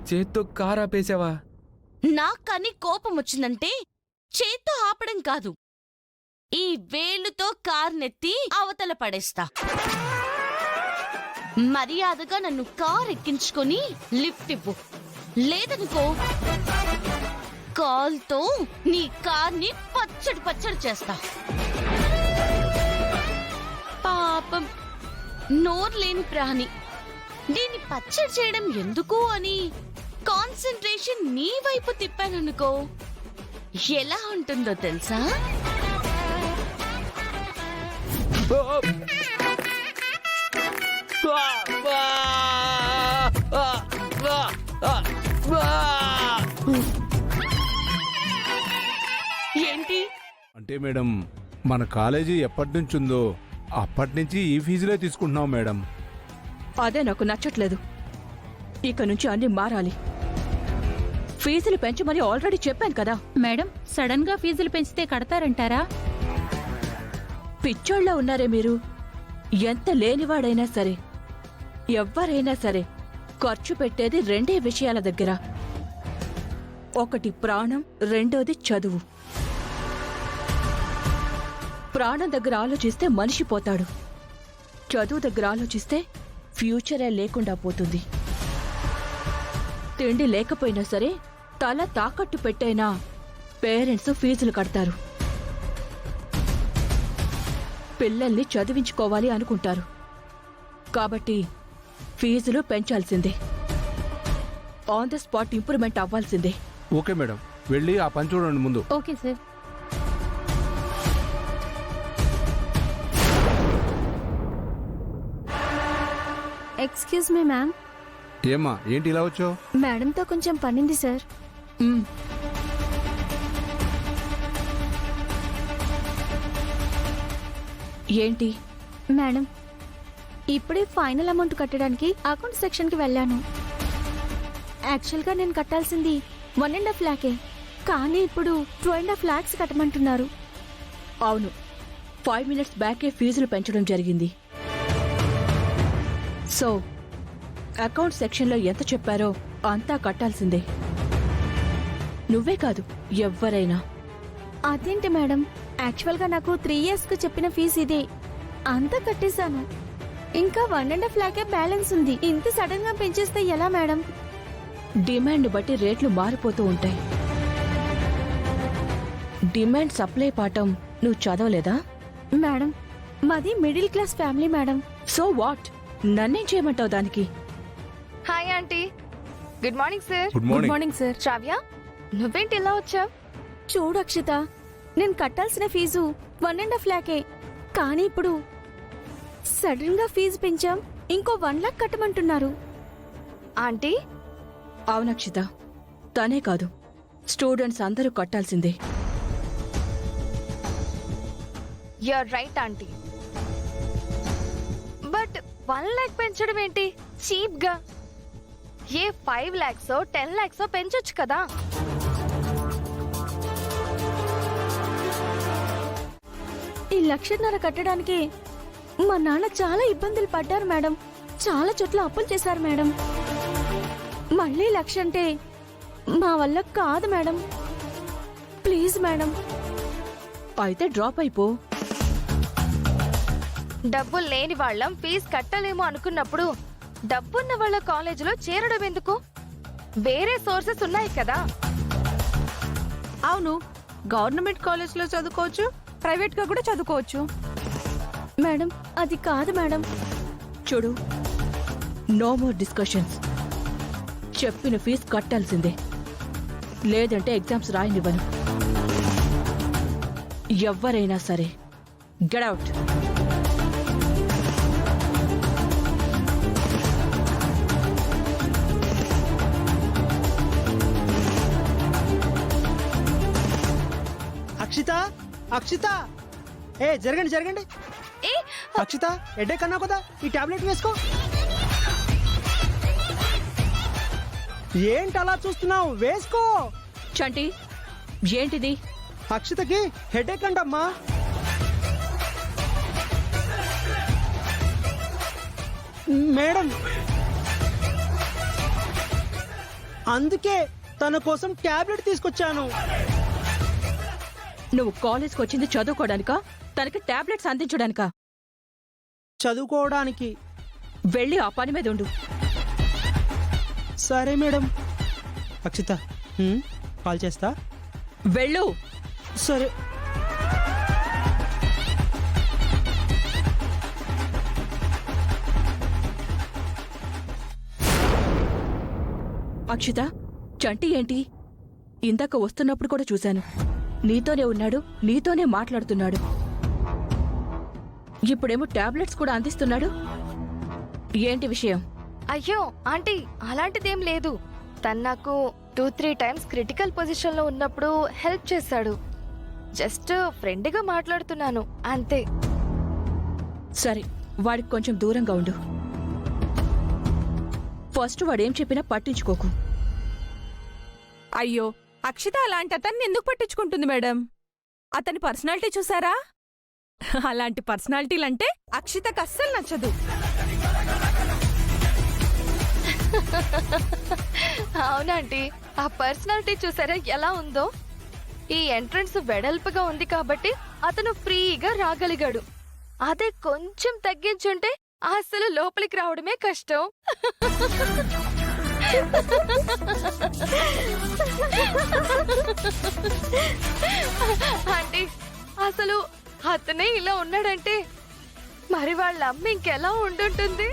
చేత్తో కారు ఆపేసావా? నాకని కోపం వచ్చిందంటే చేత్తో ఆపడం కాదు, ఈ వేలుతో కార్నెత్తి అవతల పడేస్తా. మర్యాదగా నన్ను కార్ ఎక్కించుకొని లిఫ్ట్ ఇవ్వు, లేదనుకో కాల్తో నీ కార్ని పచ్చడి పచ్చడి చేస్తా. పాపం నోరు లేని ప్రాణి, దీన్ని పచ్చడి చేయడం ఎందుకు అని కాన్సంట్రేషన్ నీ వైపు తిప్పాననుకో ఎలా ఉంటుందో తెలుసా? ఏంటి అంటే మేడం, మన కాలేజీ ఎప్పటి నుంచి ఉందో అప్పటి నుంచి ఈ ఫీజులే తీసుకుంటున్నాం మేడం. అదే నాకు నచ్చట్లేదు. ఇక నుంచి అన్ని మారాలి. ఫీజులు పెంచమని ఆల్రెడీ చెప్పాను కదా. మేడం, సడన్ గా ఫీజులు పెంచితే కడతారంటారా? పిచ్చోళ్ళ ఉన్నారే మీరు. ఎంత లేనివాడైనా సరే, ఎవ్వరైనా సరే ఖర్చు పెట్టేది రెండే విషయాల దగ్గర. ఒకటి ప్రాణం, రెండోది చదువు. ప్రాణం దగ్గర ఆలోచిస్తే మనిషి పోతాడు, చదువు దగ్గర ఆలోచిస్తే ఫ్యూచరే లేకుండా పోతుంది. తిండి లేకపోయినా సరే తల తాకట్టు పెట్టైనా పేరెంట్స్ ఫీజులు కడతారు. పిల్లల్ని చదివించుకోవాలి అనుకుంటారు. కాబట్టి ఫీజులు పెంచాల్సిందే. ఆన్ ద స్పాట్ ఇంప్రూవ్మెంట్ అవ్వాల్సిందే. ఓకే మేడం, వెళ్ళి ఆ పని చూడండి ముందు. Okay sir. Excuse me ma'am. ఏమ్మా, ఏంటి ఇలా వచ్చావు? మేడంతో కొంచెం పనింది సార్. ఏంటి మేడం, ఇప్పుడే ఫైనల్ అమౌంట్ కట్టడానికి అకౌంట్ సెక్షన్కి వెళ్ళాను. యాక్చువల్గా నేను కట్టాల్సింది 1.5 lakhs, కానీ ఇప్పుడు 2.5 lakhs కట్టమంటున్నారు. అవును, 5 minutes బ్యాకే ఫీజులు పెంచడం జరిగింది. సో అకౌంట్ సెక్షన్లో ఎంత చెప్పారో అంతా కట్టాల్సిందే. నువ్వే కాదు, ఎవ్వరైనా. అదేంటి మేడం, యాక్చువల్గా నాకు 3 yearsకు చెప్పిన ఫీజు ఇదే. అంతా కట్టేశాను. ఇంకా 1.5 lakhs బ్యాలెన్స్ ఉంది. ఇంత సడన్ గా పెంచేస్తే ఎలా మేడం? డిమాండ్ బట్టి రేట్లు మారిపోతూ ఉంటాయి. డిమాండ్ సప్లై పాఠం నువ్వు చదవలేదా? మేడం, మాది middle class family madam. So what? నన్నేం చేయమంటావు దానికి? Hi aunty. Good morning sir. Good morning. Sir. Sravya, నువ్వేంటి ఇలా వచ్చావు? చూడు అక్షిత, నేను కట్టాల్సిన ఫీజు 1.5 lakhs, కానీ ఇప్పుడు సడన్ గా ఫీజు పెంచాం, ఇంకో 1 lakh కట్టమంటున్నారు. ఆంటీ, అవునక్షిత, తనే కాదు, స్టూడెంట్స్ అందరూ కట్టాల్సిందే. You're right aunty. But 1 lakh పెంచడం ఏంటి చీప్ గా? ఏ 5 lakhs 10 lakhs పెంచొచ్చు కదా. ఈ 1.5 lakhs కట్టడానికి మా నాన్న చాలా ఇబ్బందులు పడ్డారు మేడం. చాలా చోట్ల అప్పులు చేశారు మేడం. మళ్ళీ 1 lakhs అంటే మా వల్ల కాదు మేడం. Please madam. అయితే డ్రాప్ అయిపో. డబ్బులు లేని వాళ్ళం ఫీజు కట్టలేము అనుకున్నప్పుడు డబ్బున్న వాళ్ళ కాలేజీలో చేరడం ఎందుకు? వేరే సోర్సెస్ ఉన్నాయి కదా. అవును, గవర్నమెంట్ కాలేజ్లో చదువుకోవచ్చు, ప్రైవేట్ గా కూడా చదువుకోవచ్చు. మేడం, అది కాదు మేడం. చూడు, నో మోర్ డిస్కషన్స్. చెప్పిన ఫీజు కట్టాల్సిందే, లేదంటే ఎగ్జామ్స్ రాయనివ్వను. ఎవ్వరైనా సరే గెట్ అవుట్. అక్షిత, అక్షిత, ఏ జరగండి జరగండి. ఏ అక్షిత, హెడేక్ అన్నావు కదా, ఈ టాబ్లెట్ వేసుకో. ఏంటి అలా చూస్తున్నావు? వేసుకో. చంటి, ఏంటిది? అక్షితకి హెడేక్ అంటమ్మా. మేడం, అందుకే తన కోసం టాబ్లెట్ తీసుకొచ్చాను. నువ్వు కాలేజ్కి వచ్చింది చదువుకోవడానికా తనకి టాబ్లెట్స్ అందించడానికా? చదువుకోవడానికి. వెళ్ళి ఆ పని మీద ఉండు. సరే మేడం. అక్షిత కాల్ చేస్తా. వెళ్ళు. సరే. అక్షిత, చంటి ఏంటి? ఇందాక వస్తున్నప్పుడు కూడా చూశాను. నీతోనే ఉన్నాడు, నీతోనే మాట్లాడుతున్నాడు. ఇప్పుడేమో టాబ్లెట్స్ కూడా అందిస్తున్నాడు. ఏంటి విషయం? అయ్యో ఆంటీ, అలాంటిదేం లేదు. తను నాకు 2-3 టైమ్స్ క్రిటికల్ పొజిషన్ లో ఉన్నప్పుడు హెల్ప్ చేశాడు. జస్ట్ ఫ్రెండ్గా మాట్లాడుతున్నాను అంతే. సరే, వాడికి కొంచెం దూరంగా ఉండు. ఫస్ట్ వాడేం చెప్పినా పట్టించుకోకు. అయ్యో, అక్షిత అలాంటి అతన్ని ఎందుకు పట్టించుకుంటుంది మేడం? అతని పర్సనాలిటీ చూసారా? అలాంటి పర్సనాలిటీలంటే అక్షితకు అస్సలు నచ్చదు. అవునంటీ, ఆ పర్సనాలిటీ చూసారా ఎలా ఉందో? ఈ ఎంట్రన్స్ వెడల్పుగా ఉంది కాబట్టి అతను ఫ్రీగా రాగలిగాడు. అదే కొంచెం తగ్గించుంటే అసలు లోపలికి రావడమే కష్టం. ఆంటీ, అసలు అతనే ఇలా ఉన్నాడంటే మరి వాళ్ళ అమ్మ ఇంకెలా ఉండుంటుంది?